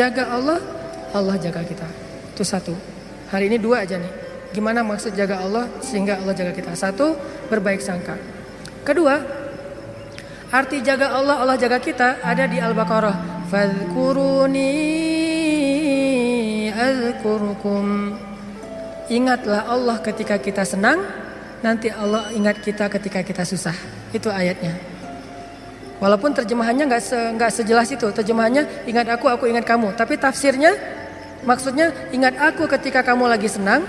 jaga Allah, Allah jaga kita. Itu satu. Hari ini dua aja nih. Gimana maksud jaga Allah sehingga Allah jaga kita? Satu, berbaik sangka. Kedua, arti jaga Allah, Allah jaga kita ada di Al-Baqarah. Fadhkuruni azkurkum. Ingatlah Allah ketika kita senang, nanti Allah ingat kita ketika kita susah. Itu ayatnya. Walaupun terjemahannya nggak sejelas itu. Terjemahannya ingat aku ingat kamu. Tapi tafsirnya maksudnya ingat aku ketika kamu lagi senang,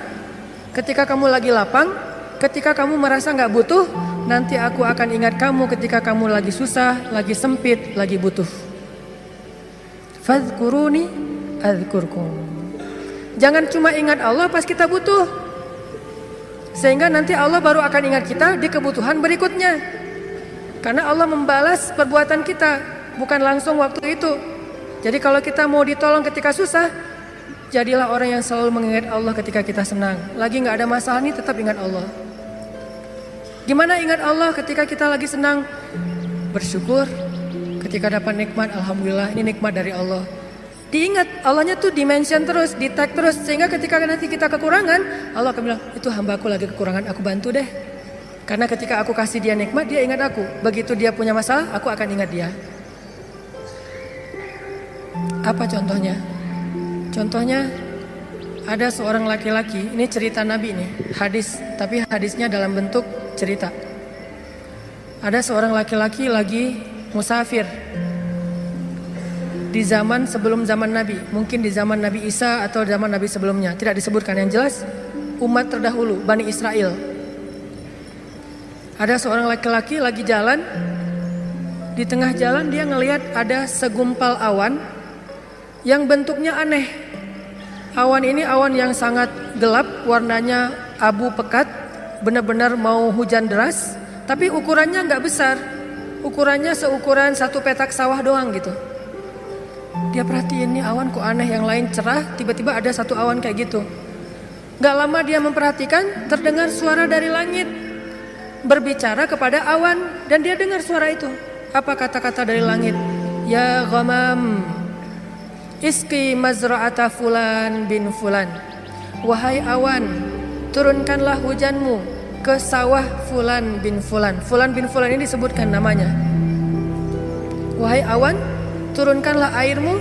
ketika kamu lagi lapang, ketika kamu merasa nggak butuh, nanti aku akan ingat kamu ketika kamu lagi susah, lagi sempit, lagi butuh. Fadhkuruni adzkurkum. Jangan cuma ingat Allah pas kita butuh, sehingga nanti Allah baru akan ingat kita di kebutuhan berikutnya. Karena Allah membalas perbuatan kita, bukan langsung waktu itu. Jadi kalau kita mau ditolong ketika susah, jadilah orang yang selalu mengingat Allah ketika kita senang. Lagi gak ada masalah nih, tetap ingat Allah. Gimana ingat Allah ketika kita lagi senang? Bersyukur. Ketika dapat nikmat, alhamdulillah ini nikmat dari Allah. Diingat, Allahnya tuh dimention terus, di tag terus. Sehingga ketika nanti kita kekurangan, Allah akan bilang, itu hambaku lagi kekurangan, aku bantu deh. Karena ketika aku kasih dia nikmat, dia ingat aku. Begitu dia punya masalah, aku akan ingat dia. Apa contohnya? Contohnya, ada seorang laki-laki, ini cerita Nabi nih, hadis. Tapi hadisnya dalam bentuk cerita. Ada seorang laki-laki lagi musafir di zaman sebelum zaman Nabi, mungkin di zaman Nabi Isa atau zaman Nabi sebelumnya, tidak disebutkan. Yang jelas umat terdahulu, Bani Israel. Ada seorang laki-laki lagi jalan, di tengah jalan dia ngelihat ada segumpal awan yang bentuknya aneh. Awan ini awan yang sangat gelap, warnanya abu pekat, benar-benar mau hujan deras, tapi ukurannya nggak besar, ukurannya seukuran satu petak sawah doang gitu. Dia perhatiin nih awan kok aneh, yang lain cerah, tiba-tiba ada satu awan kayak gitu. Gak lama dia memperhatikan, terdengar suara dari langit berbicara kepada awan, dan dia dengar suara itu. Apa kata-kata dari langit? Ya ghamam, iski mazra'ata fulan bin fulan. Wahai awan, turunkanlah hujanmu ke sawah fulan bin fulan. Fulan bin fulan ini disebutkan namanya. Wahai awan, turunkanlah airmu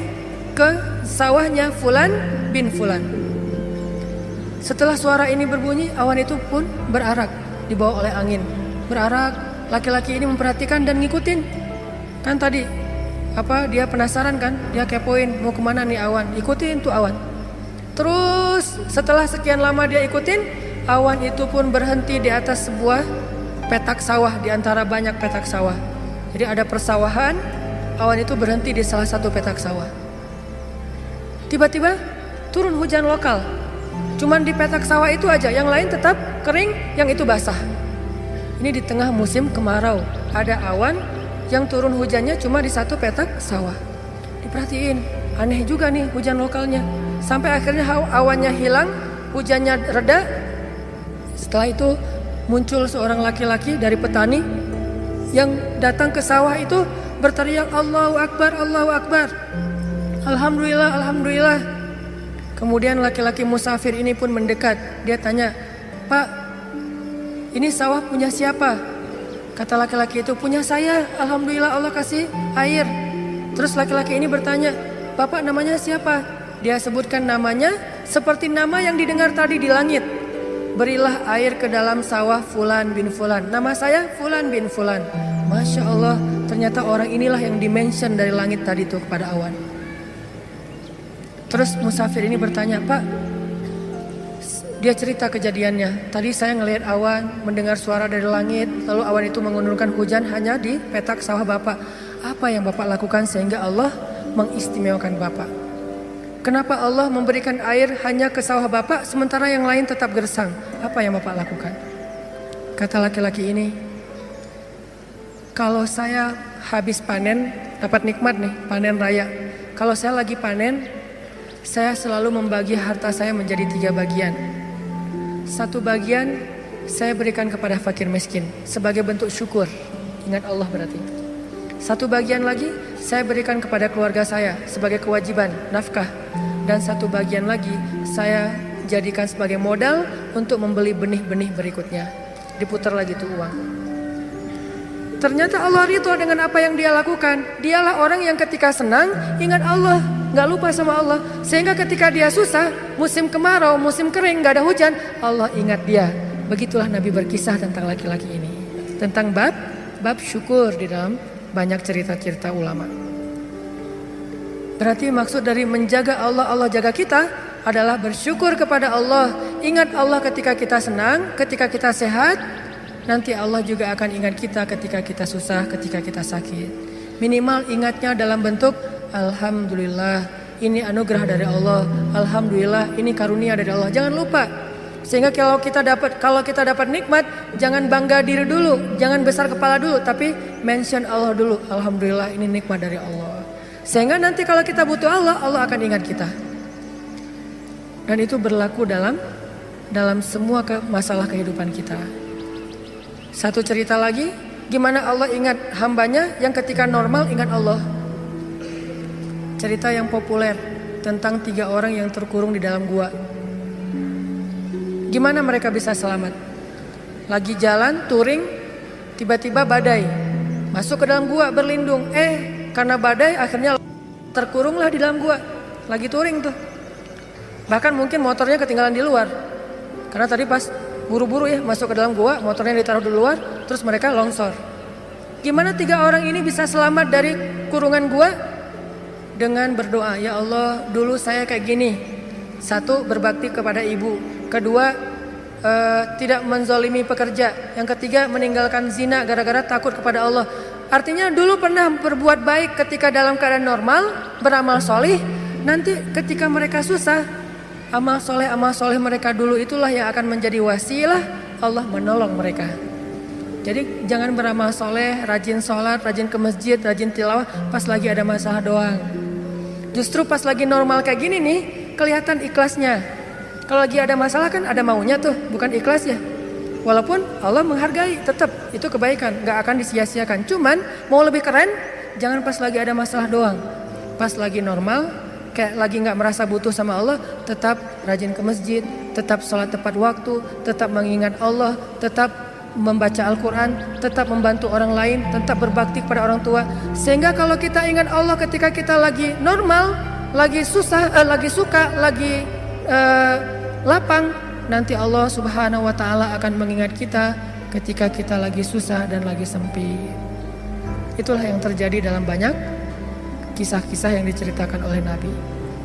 ke sawahnya fulan bin fulan. Setelah suara ini berbunyi, awan itu pun berarak, dibawa oleh angin. Berarak, laki-laki ini memperhatikan dan ngikutin. Kan tadi, dia penasaran kan, dia kepoin mau kemana nih awan. Ikutin tuh awan. Terus setelah sekian lama dia ikutin, awan itu pun berhenti di atas sebuah petak sawah, di antara banyak petak sawah. Jadi ada persawahan, awan itu berhenti di salah satu petak sawah. Tiba-tiba turun hujan lokal. Cuman di petak sawah itu aja, yang lain tetap kering, yang itu basah. Ini di tengah musim kemarau, ada awan yang turun hujannya cuma di satu petak sawah. Diperhatiin, aneh juga nih hujan lokalnya. Sampai akhirnya awannya hilang, hujannya reda. Setelah itu muncul seorang laki-laki dari petani yang datang ke sawah itu berteriak, Allahu Akbar, Allahu Akbar, Alhamdulillah, Alhamdulillah. Kemudian laki-laki musafir ini pun mendekat. Dia tanya, Pak, ini sawah punya siapa? Kata laki-laki itu, punya saya, Alhamdulillah Allah kasih air. Terus laki-laki ini bertanya, Bapak namanya siapa? Dia sebutkan namanya seperti nama yang didengar tadi di langit. Berilah air ke dalam sawah fulan bin fulan. Nama saya fulan bin fulan. Masya Allah, ternyata orang inilah yang dimention dari langit tadi tuh kepada awan. Terus musafir ini bertanya, Pak, dia cerita kejadiannya. Tadi saya ngelihat awan, mendengar suara dari langit, lalu awan itu menurunkan hujan hanya di petak sawah Bapak. Apa yang Bapak lakukan sehingga Allah mengistimewakan Bapak? Kenapa Allah memberikan air hanya ke sawah Bapak sementara yang lain tetap gersang? Apa yang Bapak lakukan? Kata laki-laki ini, kalau saya habis panen, dapat nikmat nih, panen raya. Kalau saya lagi panen, saya selalu membagi harta saya menjadi 3 bagian. 1 bagian saya berikan kepada fakir miskin sebagai bentuk syukur. Ingat Allah berarti. 1 bagian lagi saya berikan kepada keluarga saya sebagai kewajiban nafkah, dan satu bagian lagi saya jadikan sebagai modal untuk membeli benih-benih berikutnya. Diputar lagi tuh uang. Ternyata Allah ridho dengan apa yang dia lakukan. Dialah orang yang ketika senang ingat Allah, gak lupa sama Allah. Sehingga ketika dia susah, musim kemarau, musim kering, gak ada hujan, Allah ingat dia. Begitulah Nabi berkisah tentang laki-laki ini. Tentang bab syukur di dalam banyak cerita-cerita ulama. Berarti maksud dari menjaga Allah, Allah jaga kita adalah bersyukur kepada Allah. Ingat Allah ketika kita senang, ketika kita sehat. Nanti Allah juga akan ingat kita ketika kita susah, ketika kita sakit. Minimal ingatnya dalam bentuk Alhamdulillah, ini anugerah dari Allah. Alhamdulillah, ini karunia dari Allah. Jangan lupa. Sehingga kalau kita dapat nikmat, jangan bangga diri dulu, jangan besar kepala dulu, tapi mention Allah dulu. Alhamdulillah, ini nikmat dari Allah. Sehingga nanti kalau kita butuh Allah, Allah akan ingat kita. Dan itu berlaku dalam semua masalah kehidupan kita. Satu cerita lagi, gimana Allah ingat hambanya yang ketika normal ingat Allah. Cerita yang populer tentang 3 orang yang terkurung di dalam gua. Gimana mereka bisa selamat? Lagi jalan touring, tiba-tiba badai, masuk ke dalam gua berlindung. Karena badai akhirnya terkurunglah di dalam gua. Lagi touring tuh. Bahkan mungkin motornya ketinggalan di luar. Karena tadi pas buru-buru ya masuk ke dalam gua, motornya ditaruh di luar, terus mereka longsor. Gimana 3 orang ini bisa selamat dari kurungan gua? Dengan berdoa, ya Allah, dulu saya kayak gini. 1, berbakti kepada ibu. 2, tidak menzolimi pekerja. Yang 3, meninggalkan zina gara-gara takut kepada Allah. Artinya dulu pernah berbuat baik ketika dalam keadaan normal, beramal solih. Nanti ketika mereka susah, amal soleh mereka dulu itulah yang akan menjadi wasilah Allah menolong mereka. Jadi jangan beramal soleh, rajin sholat, rajin ke masjid, rajin tilawah pas lagi ada masalah doang. Justru pas lagi normal kayak gini nih, kelihatan ikhlasnya. Kalau lagi ada masalah kan ada maunya tuh, bukan ikhlas ya. Walaupun Allah menghargai, tetap itu kebaikan, gak akan disia-siakan. Cuman mau lebih keren, jangan pas lagi ada masalah doang. Pas lagi normal, kayak lagi gak merasa butuh sama Allah, tetap rajin ke masjid, tetap sholat tepat waktu, tetap mengingat Allah, tetap membaca Al-Quran, tetap membantu orang lain, tetap berbakti kepada orang tua. Sehingga kalau kita ingat Allah ketika kita lagi normal, lagi susah, lagi suka, lagi lapang, nanti Allah Subhanahu wa Ta'ala akan mengingat kita ketika kita lagi susah dan lagi sempit. Itulah yang terjadi dalam banyak kisah-kisah yang diceritakan oleh Nabi.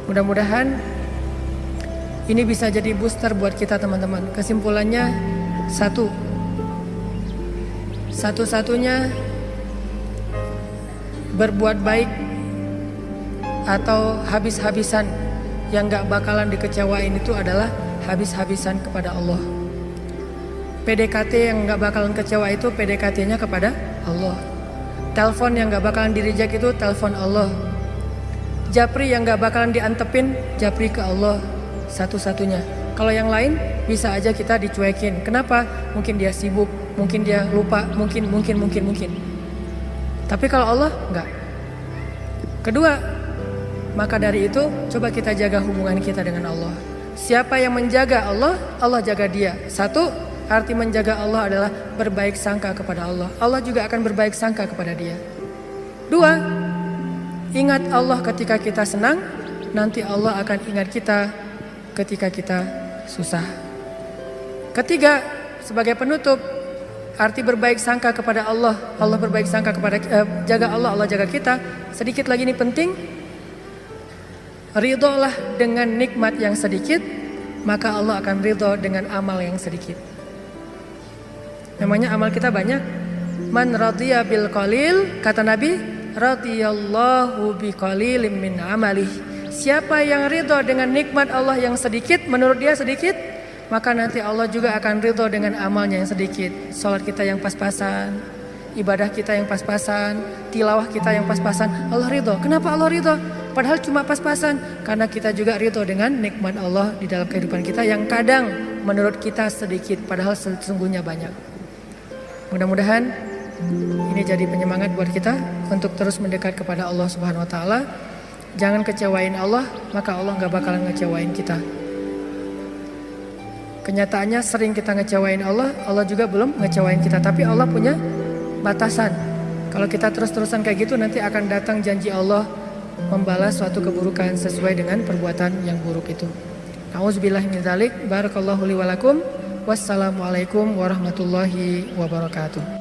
Mudah-mudahan ini bisa jadi booster buat kita teman-teman. Kesimpulannya satu-satunya berbuat baik atau habis-habisan yang gak bakalan dikecewain itu adalah habis-habisan kepada Allah. PDKT yang gak bakalan kecewa itu PDKT-nya kepada Allah. Telepon yang gak bakalan di-reject itu telepon Allah. Japri yang gak bakalan diantepin, japri ke Allah satu-satunya. Kalau yang lain bisa aja kita dicuekin. Kenapa? Mungkin dia sibuk, mungkin dia lupa, mungkin. Tapi kalau Allah enggak. Kedua, maka dari itu coba kita jaga hubungan kita dengan Allah. Siapa yang menjaga Allah, Allah jaga dia. 1, arti menjaga Allah adalah berbaik sangka kepada Allah. Allah juga akan berbaik sangka kepada dia. 2, ingat Allah ketika kita senang, nanti Allah akan ingat kita ketika kita susah. 3, sebagai penutup, arti berbaik sangka kepada Allah. Allah berbaik sangka kepada jaga Allah, Allah jaga kita. Sedikit lagi ini penting. Ridholah dengan nikmat yang sedikit, maka Allah akan ridho dengan amal yang sedikit. Namanya amal kita banyak. Man radhiya bil qalil, kata Nabi, radhiyallahu bi qalilim min amalih. Siapa yang ridho dengan nikmat Allah yang sedikit, menurut dia sedikit, maka nanti Allah juga akan ridho dengan amalnya yang sedikit. Salat kita yang pas-pasan, ibadah kita yang pas-pasan, tilawah kita yang pas-pasan, Allah ridho. Kenapa Allah ridho? Padahal cuma pas-pasan, karena kita juga ridho dengan nikmat Allah di dalam kehidupan kita yang kadang menurut kita sedikit, padahal sesungguhnya banyak. Mudah-mudahan Ini jadi penyemangat buat kita untuk terus mendekat kepada Allah Subhanahu wa taala. Jangan kecewain Allah, maka Allah gak bakalan ngecewain kita. Kenyataannya sering kita ngecewain Allah, Allah juga belum ngecewain kita. Tapi Allah punya batasan. Kalau kita terus-terusan kayak gitu, nanti akan datang janji Allah membalas suatu keburukan sesuai dengan perbuatan yang buruk itu. Nauzubillahi min dzalik. Barakallahu li wa lakum. Wassalamualaikum warahmatullahi wabarakatuh.